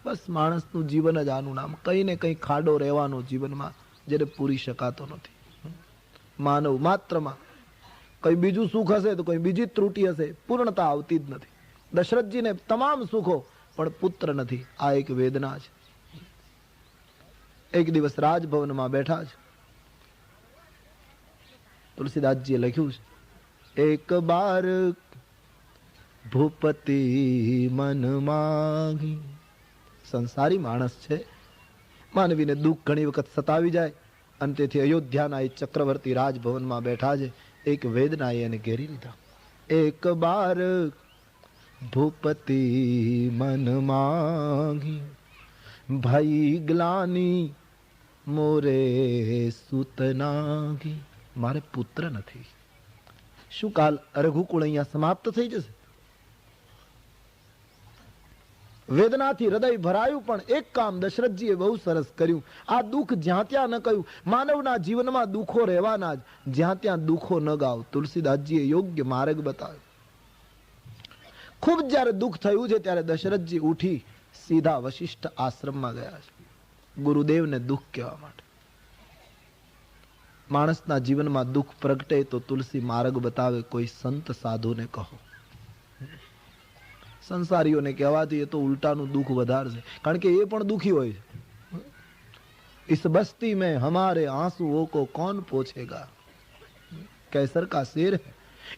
બસ માણસનું જીવન જ આનું નામ, કંઈ ને કંઈ ખાડો રહેવાનો જીવનમાં, જેને પૂરી શકાતો નથી. માનવ માત્રમાં કઈ બીજું સુખ હશે તો કોઈ બીજી ત્રુટિ હશે, પૂર્ણતા આવતી જ નથી. દશરથજીને તમામ સુખો, પણ પુત્ર નથી. આ એક વેદના છે. એક દિવસ રાજભવનમાં બેઠા છે. તુલસીદાસજીએ લખ્યું છે, એક બાર ભૂપતિ મન માગી. સંસારી માણસ છે, માનવીને દુઃખ ઘણી વખત સતાવી જાય, અને તેથી અયોધ્યાના એ ચક્રવર્તી રાજભવનમાં બેઠા છે. એક વેદનાએ એને ઘેરી લીધા. એક બાર ભૂપતિ મન માગી, ભાઈ ગ્લાની મોરે સુતનાગી. મારે પુત્ર નથી. શું કાલ રઘુકુળ અહીંયા સમાપ્ત થઈ જશે? વેદનાથી હૃદય ભરાયું, પણ એક કામ દશરથજીએ બહુ સરસ કર્યું. આ દુઃખ જ્યાં ત્યાં ન કહ્યું. માનવના જીવનમાં દુઃખો રહેવાના જ, જ્યાં ત્યાં દુઃખો ન ગાવ. તુલસીદાસજીએ યોગ્ય માર્ગ બતાવ્યો. ખૂબ જ્યારે દુઃખ થયું છે ત્યારે દશરથજી ઉઠી સીધા વશિષ્ઠ આશ્રમમાં ગયા છે, ગુરુદેવને દુઃખ કહેવા માટે. માણસના જીવનમાં દુઃખ પ્રગટે તો તુલસી માર્ગ બતાવે. કોઈ સંત સાધુને કહો. સંસારીઓને કહેવાથી એ તો ઉલટાનું દુઃખ વધારશે, કારણ કે એ પણ દુઃખી હોય છે. इस बस्ती में हमारे आंसुओं को कौन पोछेगा, कैसर का शेर है.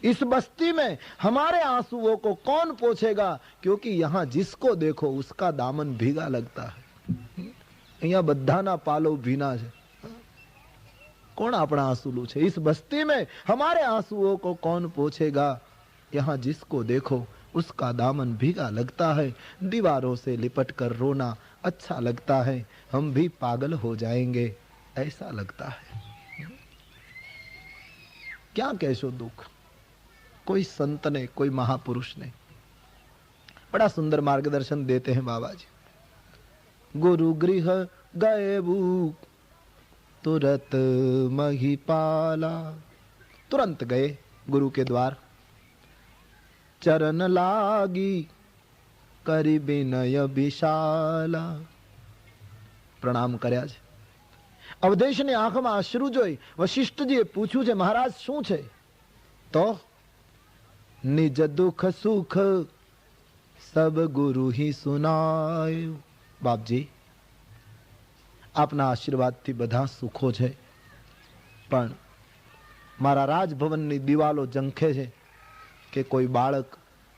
इस बस्ती में हमारे आंसुओं को कौन पोछेगा, क्योंकि यहाँ जिसको देखो उसका दामन भीगा लगता है. અહીંયા બધાના પાલો ભીના છે, કોણ આપણા આંસુલું છે? इस बस्ती में हमारे आंसुओं को कौन पोछेगा, यहाँ जिसको देखो उसका दामन भीगा लगता है. दीवारों से लिपट कर रोना अच्छा लगता है, हम भी पागल हो जाएंगे ऐसा लगता है. क्या कहो दुख कोई संत ने, कोई महापुरुष ने. बड़ा सुंदर मार्गदर्शन देते हैं बाबा जी. गुरु गृह गए भूख तुरंत महिपाला. तुरंत गए गुरु के द्वार, चरण लागी કરી વિનય વિશાલા. પ્રણામ કર્યા છે. અવધેશની આંખમાં અશ્રુ જોઈ વશિષ્ઠજીએ પૂછ્યું છે, મહારાજ શું છે? તો નિજ દુઃખ સુખ સબ ગુરુ હી સુનાય. બાપજી, આપના આશીર્વાદથી બધા સુખો છે, પણ મારા રાજભવનની દિવાલો ઝંખે છે કે કોઈ બાળક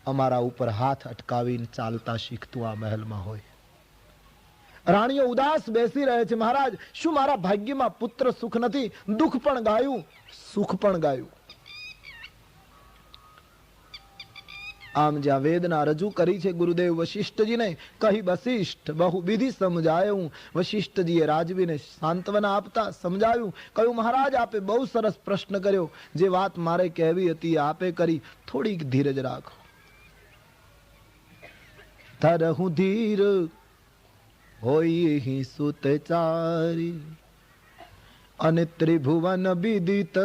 અમારા ઉપર હાથ અટકાવીને ચાલતા શીખતું આ મહેલમાં હોય. રાણીઓ ઉદાસ બેસી રહે છે. મહારાજ, શું મારા ભાગ્યમાં પુત્ર સુખ નથી? દુઃખ પણ ગાયું, સુખ પણ ગાયું. આમ જ્યાં વેદના રજૂ કરી છે ગુરુદેવ વશિષ્ઠજીને, કહી વશિષ્ઠ બહુ વિધિ સમજાયું. વશિષ્ઠજીએ રાજવીને સાંત્વના આપતા સમજાવ્યું. કહ્યું, મહારાજ, આપે બહુ સરસ પ્રશ્ન કર્યો. જે વાત મારે કહેવી હતી આપે કરી. થોડીક ધીરજ રાખો. ધરહું ધીર હોય સુતચારી, અને ત્રિભુવન વિદિત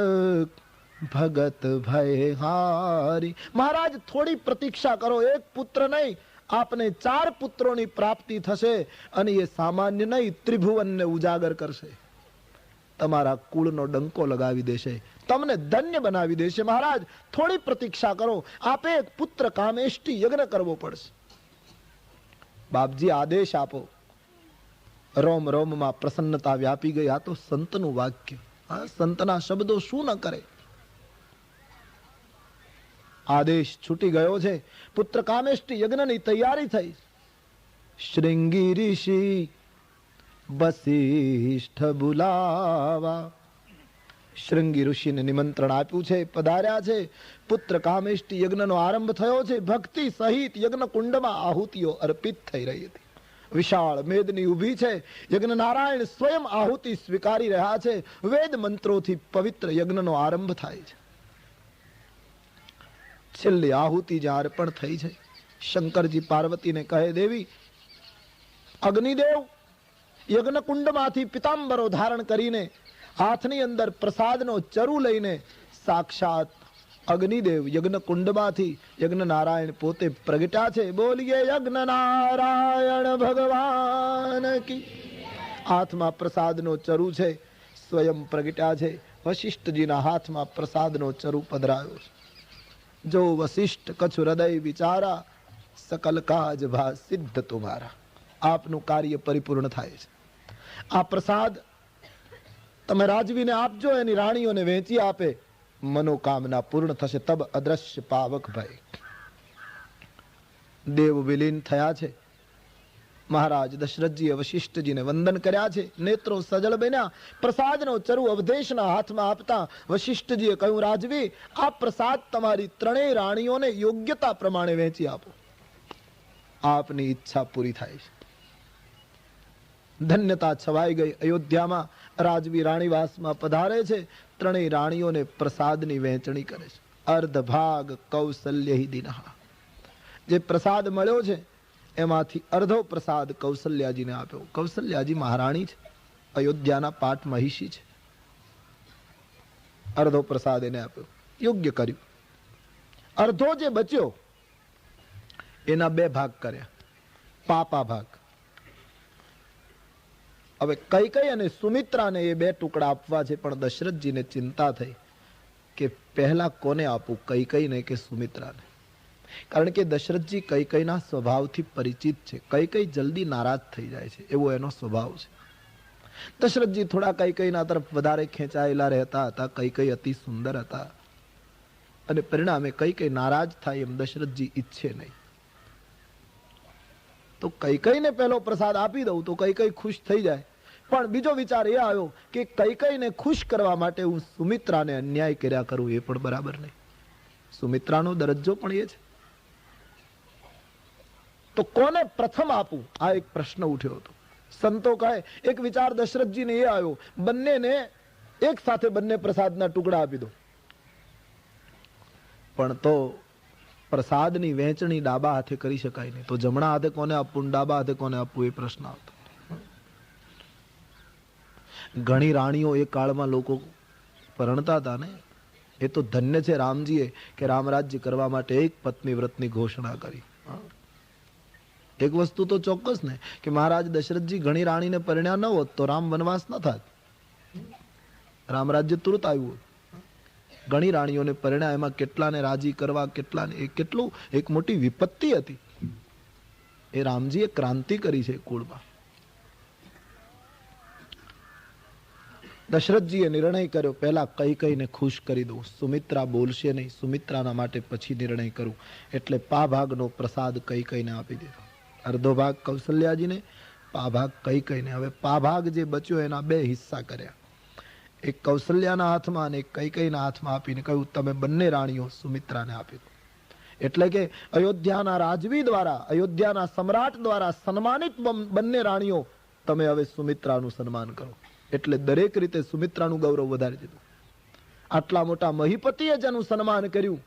ભગત ભય હારી. મહારાજ, થોડી પ્રતીક્ષા કરો. એક પુત્ર નહીં, આપને 4 પુત્રોની પ્રાપ્તિ થશે, અને એ સામાન્ય નહીં, ત્રિભુવનને ઉજાગર કરશે. તમારા કુળનો ડંકો લગાવી દેશે, તમને ધન્ય બનાવી દેશે. મહારાજ, થોડી પ્રતીક્ષા કરો. આપે એક પુત્ર કામેષ્ટી યજ્ઞ કરવો પડશે. બાપજી, આદેશ આપો. રોમ રોમમાં પ્રસન્નતા વ્યાપી ગઈ. આ તો સંતનું વાક્ય. સંતના શબ્દો શું ન કરે. આદેશ છૂટી ગયો છે. પુત્ર કામેષ્ટી યજ્ઞની તૈયારી થઈ. શૃંગી ઋષિ વશિષ્ઠ બોલાવા. શૃંગી ઋષિને નિમંત્રણ આપ્યું છે, પધાર્યા છે. પુત્ર કામેષ્ટી યજ્ઞનો આરંભ થયો છે. ભક્તિ સહિત યજ્ઞ કુંડમાં આહુતિઓ અર્પિત થઈ રહી હતી. વિશાળ મેદની ઊભી છે. યજ્ઞ નારાયણ સ્વયં આહુતિ સ્વીકારી રહ્યા છે. વેદ મંત્રોથી પવિત્ર યજ્ઞનો આરંભ થાય છે. છેલ્લી આહુતિ જ્યાં અર્પણ થઈ છે, શંકરજી પાર્વતીને કહે, દેવી, અગ્નિદેવ યજ્ઞ કુંડમાંથી પિતાંબરો ધારણ કરીને હાથની અંદર પ્રસાદનો ચરુ લઈને સાક્ષાત અગ્નિદેવ યજ્ઞ કુંડમાંથી યજ્ઞ નારાયણ પોતે પ્રગટ્યા છે. બોલીએ યજ્ઞ નારાયણ ભગવાન કી. હાથમાં પ્રસાદનો ચરુ છે, સ્વયં પ્રગટ્યા છે. વશિષ્ઠજીના હાથમાં પ્રસાદનો ચરુ પધરાયો છે. જો વશિષ્ઠ કછુ હૃદય વિચારા, સકલ કાજ ભા સિદ્ધ તુમારા. આપનું કાર્ય પરિપૂર્ણ થાય છે. આ પ્રસાદ તમે રાજવીને આપજો, એની રાણીઓને વહેંચી આપે, મનોકામના પૂર્ણ થશે. તબ અદ્રશ્ય પાવક ભય. દેવ વિલીન થયા છે. મહારાજ દશરથજીએ વશિષ્ઠજીને વંદન કર્યા છે. નેત્રો સજળ બન્યા. પ્રસાદનો ચરુ અવધેશના હાથમાં આપતા વશિષ્ઠજીએ કહ્યું, રાજવી, આ પ્રસાદ તમારી 3 રાણીઓને યોગ્યતા પ્રમાણે વહેંચી આપો. આપની ઈચ્છા પૂરી થાય છે. ધન્યતા છવાઈ ગઈ. અયોધ્યામાં રાજવી રાણીવાસમાં પધારે છે. 3 રાણીઓને પ્રસાદની વહેંચણી કરે છે. અર્ધ ભાગ કૌશલ્ય દિનહા. જે પ્રસાદ મળ્યો છે એમાંથી અર્ધો પ્રસાદ કૌશલ્યાજીને આપ્યો. કૌશલ્યાજી મહારાણી છે, અયોધ્યાના પાટ મહિષી છે. અર્ધો પ્રસાદ એને આપ્યો. યોગ્ય કર્યું. અર્ધો જે બચ્યો એના 2 ભાગ કર્યા, પાપા ભાગ. હવે કૈકેયી અને સુમિત્રાને એ 2 ટુકડા આપવા છે, પણ દશરથજીને ચિંતા થઈ કે પહેલા કોને આપું, કૈકેયીને કે સુમિત્રાને? કારણ કે દશરથજી કૈકેયીના સ્વભાવથી પરિચિત છે. કૈકેયી જલ્દી નારાજ થઈ જાય છે, એવો એનો સ્વભાવ છે. દશરથજી થોડા કૈકેયીના તરફ વધારે ખેંચાયેલા રહેતા હતા. કૈકેયી અતિ સુંદર હતા, અને પરિણામે કૈકેયી નારાજ થાય એમ દશરથજી ઈચ્છે નહીં. તો કૈકેયીને પહેલો પ્રસાદ આપી દઉં તો કૈકેયી ખુશ થઈ જાય. પણ બીજો વિચાર એ આવ્યો કે કૈકેયીને ખુશ કરવા માટે હું સુમિત્રાને અન્યાય કર્યા કરું, એ પણ બરાબર નહીં. સુમિત્રાનો દરજ્જો પણ એ છે. તો કોને પ્રથમ આપું, આ એક પ્રશ્ન ઉઠ્યો હતો. સંતો કહે, એક વિચાર દશરથજીને એ આવ્યો, બંનેને એક સાથે બંને પ્રસાદના ટુકડા આપી દો. પણ તો પ્રસાદની વહેંચણી ડાબા હાથે કરી શકાય નહીં. તો જમણા હાથે કોને આપવું, ડાબા હાથે કોને આપવું, એ પ્રશ્ન આવતો. ઘણી રાણીઓ એ કાળમાં લોકો પરણતા હતા ને. એ તો ધન્ય છે રામજીએ કે રામરાજ્ય કરવા માટે એક પત્ની વ્રતની ઘોષણા કરી. એક વસ્તુ તો ચોક્કસ ને કે મહારાજ દશરથજી ઘણી રાણીને પરિણ્યા ન હોત તો રામ વનવાસ ન થાત, રામરાજ્ય તુરત આવ્યું. ઘણી રાણીઓને પરિણ્યા, એમાં કેટલાને રાજી કરવા, કેટલાને, એ કેટલું એક મોટી વિપત્તિ હતી. એ રામજીએ ક્રાંતિ કરી છે કુળમાં. દશરથજીએ નિર્ણય કર્યો, પહેલા કૈકેયીને ખુશ કરી દઉં, સુમિત્રા બોલશે નહીં, સુમિત્રાના માટે પછી નિર્ણય કરું. એટલે પાભાગનો પ્રસાદ કૈકેયીને આપી દીધો. અડધો ભાગ કૌશલ્યાજીને, પાભાગ કૈકેયીને. હવે પાભાગ જે બચ્યો એના બે હિસ્સા કર્યા, એક કૌશલ્યાના હાથમાં અને એક કૈકેયીના હાથમાં આપીને કહ્યું, તમે બંને રાણીઓ સુમિત્રાને આપી દો. એટલે કે અયોધ્યાના રાજવી દ્વારા, અયોધ્યાના સમ્રાટ દ્વારા સન્માનિત બંને રાણીઓ, તમે હવે સુમિત્રાનું સન્માન કરો. એટલે દરેક રીતે સુમિત્રાનું ગૌરવ વધારી દીધું. આટલા મોટા મહીપતિએ જેનું સન્માન કર્યું